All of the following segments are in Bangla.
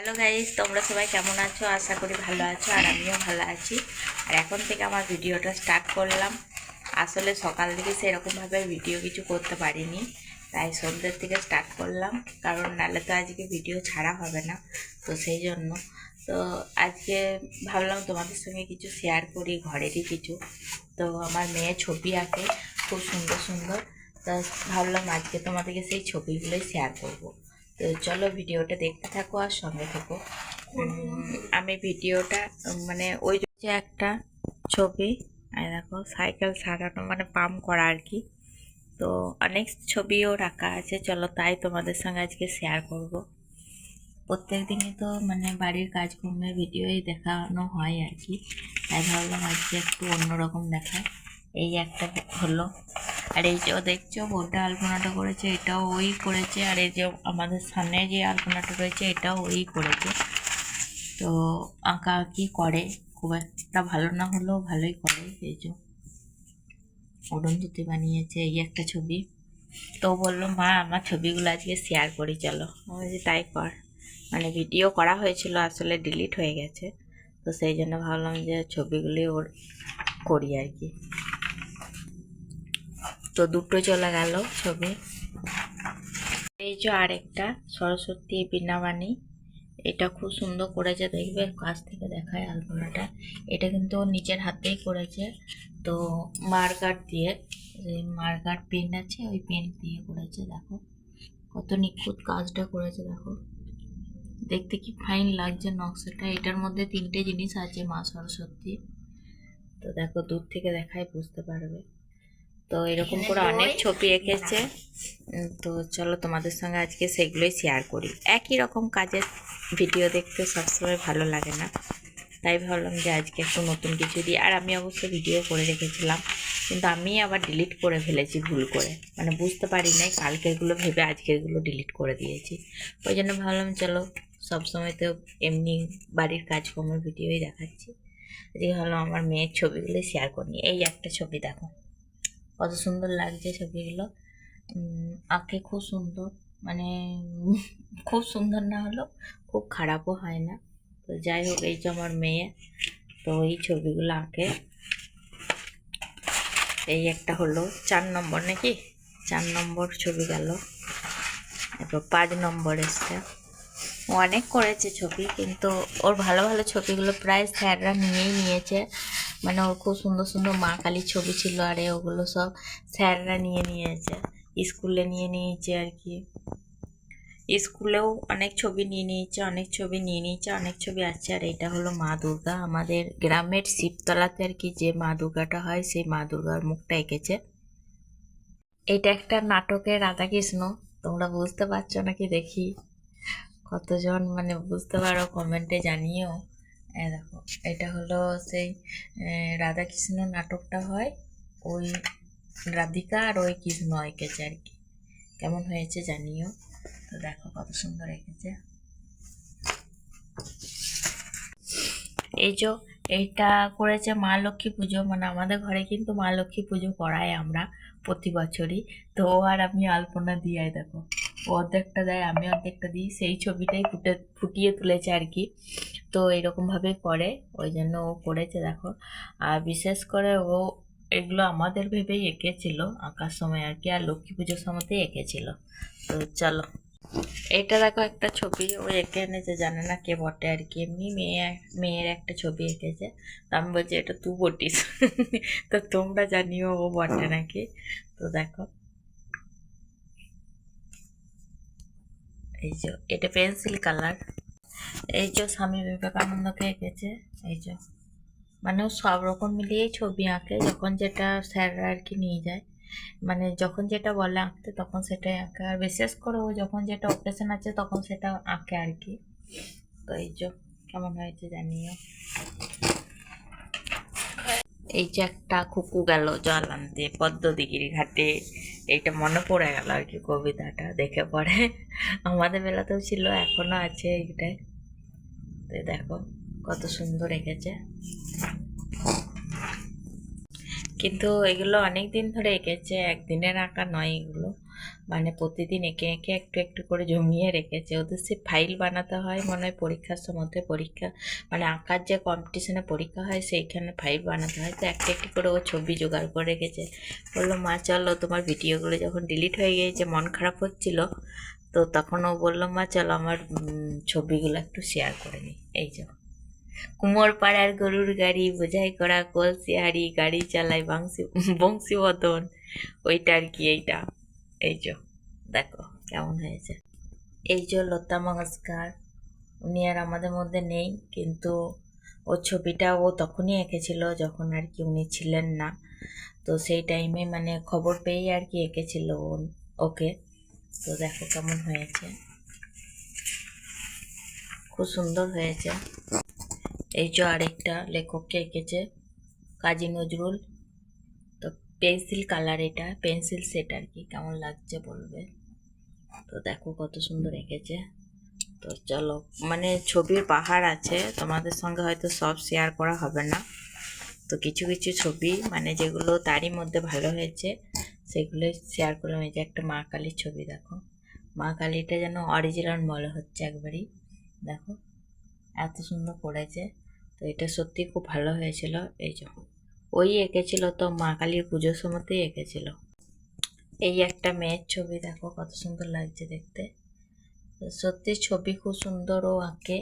হ্যালো গাইস, তোমরা সবাই কেমন আছো? আশা করি ভালো আছো, আর আমিও ভালো আছি। আর এখন থেকে আমার ভিডিওটা স্টার্ট করলাম। আসলে সকাল থেকে সেরকমভাবে ভিডিও কিছু করতে পারিনি, তাই সন্ধ্যের থেকে স্টার্ট করলাম, কারণ নাহলে তো আজকে ভিডিও ছাড়া হবে না। তো সেই জন্য তো আজকে ভাবলাম তোমাদের সঙ্গে কিছু শেয়ার করি, ঘরেরই কিছু। তো আমার মেয়ে ছবি আঁকে খুব সুন্দর সুন্দর, তো ভাবলাম আজকে তোমাদেরকে সেই ছবিগুলোই শেয়ার করবো। তো চলো ভিডিওটা দেখতে থাকো আর সঙ্গে থাকো। আমি ভিডিওটা মানে ওই যে একটা ছবি, আর দেখো সাইকেল সারানো মানে পাম্প করা আর কি। তো অনেক ছবিও রাখা আছে, চলো তাই তোমাদের সঙ্গে আজকে শেয়ার করব। প্রত্যেক দিনই তো মানে বাড়ির কাজকর্মের ভিডিওই দেখানো হয় আর কি, তাই ভাবলাম আজকে একটু অন্যরকম দেখায়। এই একটা হলো, আর এই যে দেখছো বোর্ডে আলপনাটা করেছে, এটাও ওই করেছে। আর এই যে আমাদের সামনে যে আলপনাটা রয়েছে, এটাও ওই করেছে। তো আঁকা আঁকি করে, খুব একটা ভালো না হলেও ভালোই করে। এই যে অরুন্ধতি বানিয়েছে এই একটা ছবি। তো বললো মা আমার ছবিগুলো আজকে শেয়ার করি, চলো। আমি যে তাই কর, মানে ভিডিও করা হয়েছিল আসলে ডিলিট হয়ে গেছে, তো সেই জন্য ভাবলাম যে ছবিগুলি ওর করি আর কি। তো দুটো চলে গেল ছবি। এই যে আরেকটা সরস্বতী বীণাবাণী, এটা খুব সুন্দর করেছে, দেখবে কাছ থেকে দেখায় আলপনাটা। এটা কিন্তু ওর নিজের হাতেই করেছে। তো মার্কার দিয়ে, মার্কার পেন আছে, ওই পেন দিয়ে করেছে। দেখো কত নিখুঁত কাজটা করেছে, দেখো দেখতে কি ফাইন লাগছে নকশাটা। এটার মধ্যে তিনটে জিনিস আছে মা সরস্বতী। তো দেখো দূর থেকে দেখায় বুঝতে পারবে। তো এরকম করে অনেক ছবি এঁকেছে। তো চলো তোমাদের সঙ্গে আজকে সেগুলোই শেয়ার করি। একই রকম কাজের ভিডিও দেখতে সবসময় ভালো লাগে না, তাই ভাবলাম যে আজকে একটু নতুন কিছু দিই। আর আমি অবশ্য ভিডিও করে রেখেছিলাম, কিন্তু আমি আবার ডিলিট করে ফেলেছি ভুল করে, মানে বুঝতে পারি নাই, কালকেরগুলো ভেবে আজকেরগুলো ডিলিট করে দিয়েছি। ওই জন্য ভাবলাম চলো সবসময় তো এমনি বাড়ির কাজকর্মের ভিডিওই দেখাচ্ছি, আজকে ভাবলাম আমার মেয়ের ছবিগুলো শেয়ার করি। এই একটা ছবি দেখো কত সুন্দর লাগছে ছবিগুলো। আঁকে খুব সুন্দর, মানে খুব সুন্দর না হলেও খুব খারাপও হয় না। তো যাই হোক, এই যে আমার মেয়ে, তো এই ছবিগুলো আঁকে। এই একটা হলো 4 নম্বর, নাকি 4 নম্বর ছবি গেল। এরপর 5 নম্বর এসছে। ও অনেক করেছে ছবি, কিন্তু ওর ভালো ভালো ছবিগুলো প্রায় স্যাররা নিয়েই নিয়েছে। মানে ওর খুব সুন্দর সুন্দর মা কালীর ছবি ছিল, আরে ওগুলো সব স্যাররা নিয়ে নিয়েছে, স্কুলে নিয়ে নিয়েছে আর কি। স্কুলেও অনেক ছবি নিয়ে নিয়েছে, অনেক ছবি নিয়ে নিয়েছে, অনেক ছবি আছে। আর এটা হলো মা দুর্গা, আমাদের গ্রামের শিবতলাতে আর কি যে মা দুর্গাটা হয়, সেই মা দুর্গার মুখটা এঁকেছে। এটা একটা নাটকের রাধাকৃষ্ণ, তোমরা বুঝতে পারছো নাকি দেখি, কতজন মানে বুঝতে পারো কমেন্টে জানিও। দেখো এটা হলো সেই রাধাকৃষ্ণ নাটকটা হয়, ওই রাধিকা আর ওই কৃষ্ণ এঁকেছে আর কি। কেমন হয়েছে জানিও। তো দেখো কত সুন্দর এঁকেছে। এই যে এইটা করেছে মা লক্ষ্মী পুজো, মানে আমাদের ঘরে কিন্তু মা লক্ষ্মী পুজো করাই আমরা প্রতি বছরই। তো ও আর আমি আলপনা দিই, দেখো ও অর্ধেকটা দেয়, আমি অর্ধেকটা দিই, সেই ছবিটাই ফুটিয়ে তুলেছে আর কি। তো এরকমভাবে করে, ওই জন্য ও করেছে দেখো। আর বিশেষ করে ও এগুলো আমাদের ভেবেই এঁকেছিল আঁকার সময় আর কি, আর লক্ষ্মী পুজোর সময়তেই এঁকেছিল। তো চলো এটা দেখো একটা ছবি ও এঁকে এনেছে, জানে না কে বটে আর কি, এমনি মেয়ের একটা ছবি এঁকেছে। তো আমি বলছি এটা তুই বটিস তো তোমরা জানিও ও বটে নাকি। তো দেখো এই যে এটা পেন্সিল কালার। এই যে স্বামী বিবেকানন্দকে এঁকেছে। এই যে মানে ও সব রকম মিলিয়েই ছবি আঁকে, যখন যেটা স্যাররা আর কি নিয়ে যায়, মানে যখন যেটা বলে আঁকতে তখন সেটাই আঁকে। আর বিশেষ করে ও যখন যেটা অকেশন আছে তখন সেটা আঁকে আর কি। তো এই যে কেমন হয়েছে জানিও। এই যে একটা কুকু গেল জল আনতে পদ্মদিঘির ঘাটে, এইটা মনে পড়ে গেল আর কি, কবিতাটা দেখে পড়ে। আমাদের বেলাতেও ছিল, এখনো আছে এইটাই। তো দেখো কত সুন্দর এঁকেছে, কিন্তু এগুলো অনেক দিন ধরে এঁকেছে, একদিনের আঁকা নয় এগুলো। মানে প্রতিদিন এঁকে এঁকে একটু একটু করে জমিয়ে রেখেছে। ওদের সে ফাইল বানাতে হয় মনে হয় পরীক্ষার সময়, পরীক্ষা মানে আঁকার যে কম্পিটিশনে পরীক্ষা হয় সেইখানে ফাইল বানাতে হয়, তো একটা একটু করে ও ছবি জোগাড় করে রেখেছে। বললো মা চলো তোমার ভিডিওগুলো যখন ডিলিট হয়ে গিয়েছে মন খারাপ হচ্ছিল, তো তখন ও বললো মা চলো আমার ছবিগুলো একটু শেয়ার করে নিই। এই যে কুমোর পাড়ার গরুর গাড়ি বোঝাই করা কলসি হাড়ি গাড়ি চালায় বংশীবদন, ওইটা আর কি এইটা। এই যে দেখো কেমন হয়েছে। এই যে লতা মঙ্গেশকর, উনি আর আমাদের মধ্যে নেই, কিন্তু ওর ছবিটা ও তখনই এঁকেছিল যখন আর কি উনি ছিলেন না। তো সেই টাইমে মানে খবর পেয়েই আর কি এঁকেছিল ওকে। তো দেখো কেমন হয়েছে, খুব সুন্দর হয়েছে। এই যে আরেকটা লেখককে এঁকেছে কাজী নজরুল, তো পেন্সিল কালার, এটা পেন্সিল সেট আর কি, কেমন লাগছে বলবে। তো দেখো কত সুন্দর এঁকেছে। তো চলো, মানে ছবির পাহাড় আছে, তোমাদের সঙ্গে হয়তো সব শেয়ার করা হবে না, তো কিছু কিছু ছবি মানে যেগুলো তারই মধ্যে ভালো হয়েছে সেগুলো শেয়ার করলাম। এই যে একটা মা কালীর ছবি, দেখো মা কালীটা যেন অরিজিনাল মনে হচ্ছে একবারই, দেখো এত সুন্দর করেছে। তো এটা সত্যি খুব ভালো হয়েছিল। এই যে ওই এঁকেছিল তো মা কালীর পুজোর সময়তেই এঁকেছিল। এই একটা মেয়ের ছবি, দেখো কত সুন্দর লাগছে দেখতে। তো সত্যি ছবি খুব সুন্দর ও আঁকে,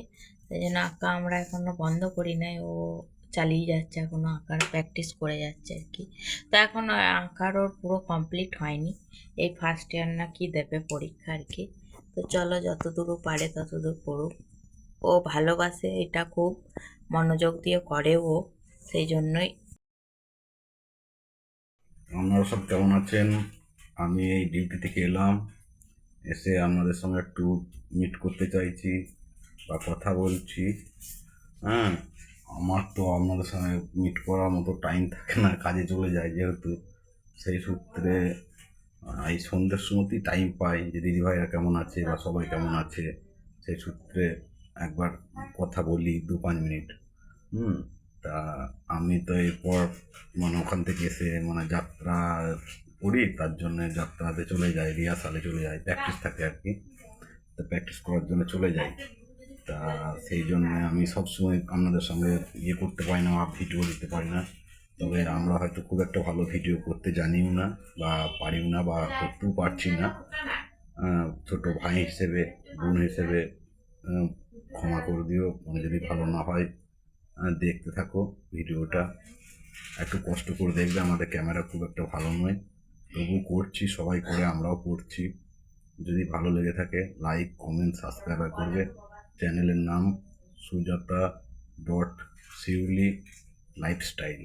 সেই জন্য আঁকা আমরা এখনো বন্ধ করি নাই, ও চালিয়ে যাচ্ছে, এখনো আঁকার প্র্যাকটিস করে যাচ্ছে আর কি। তো এখন আঁকার ওর পুরো কমপ্লিট হয়নি, এই ফার্স্ট ইয়ার না কি দেবে পরীক্ষা আর কি। তো চলো যতদূর পারে ততদূর পড়ুক, ও ভালোবাসে এটা, খুব মনোযোগ দিয়ে করে ও, সেই জন্যই। আপনারা সব কেমন আছেন? আমি এই ডিউটি থেকে এলাম, এসে আপনাদের সঙ্গে একটু মিট করতে চাইছি বা কথা বলছি। হ্যাঁ, আমার তো আপনাদের সঙ্গে মিট করার মতো টাইম থাকে না, কাজে চলে যায় যেহেতু, সেই সূত্রে এই সন্ধ্যের সময়তেই টাইম পাই যে দিদিভাইরা কেমন আছে বা সবাই কেমন আছে, সেই সূত্রে একবার কথা বলি 2-5 মিনিট। তা আমি তো এরপর মানে ওখান থেকে এসে মানে যাত্রা করি, তার জন্য যাত্রাতে চলে যাই, রিহার্সালে চলে যাই, প্র্যাকটিস থাকে আর কি, তো প্র্যাকটিস করার জন্য চলে যাই। তা সেই জন্য আমি সবসময় আপনাদের সঙ্গে ইয়ে করতে পারি না বা ভিডিও দিতে পারি না। তবে আমরা হয়তো খুব একটা ভালো ভিডিও করতে জানিও না বা পারিও না বা করতেও পারছি না। ছোটো ভাই হিসেবে, বোন হিসেবে ক্ষমা করে দিও, মানে যদি ভালো না হয়। দেখতে থাকো ভিডিওটা, একটু কষ্ট করে দেখবে, আমাদের ক্যামেরা খুব একটা ভালো নয়, তবু করছি, সবাই করে আমরাও করছি। যদি ভালো লেগে থাকে লাইক কমেন্ট সাবস্ক্রাইব করবে। চ্যানেলের নাম সুজাতা শিউলি লাইফস্টাইল।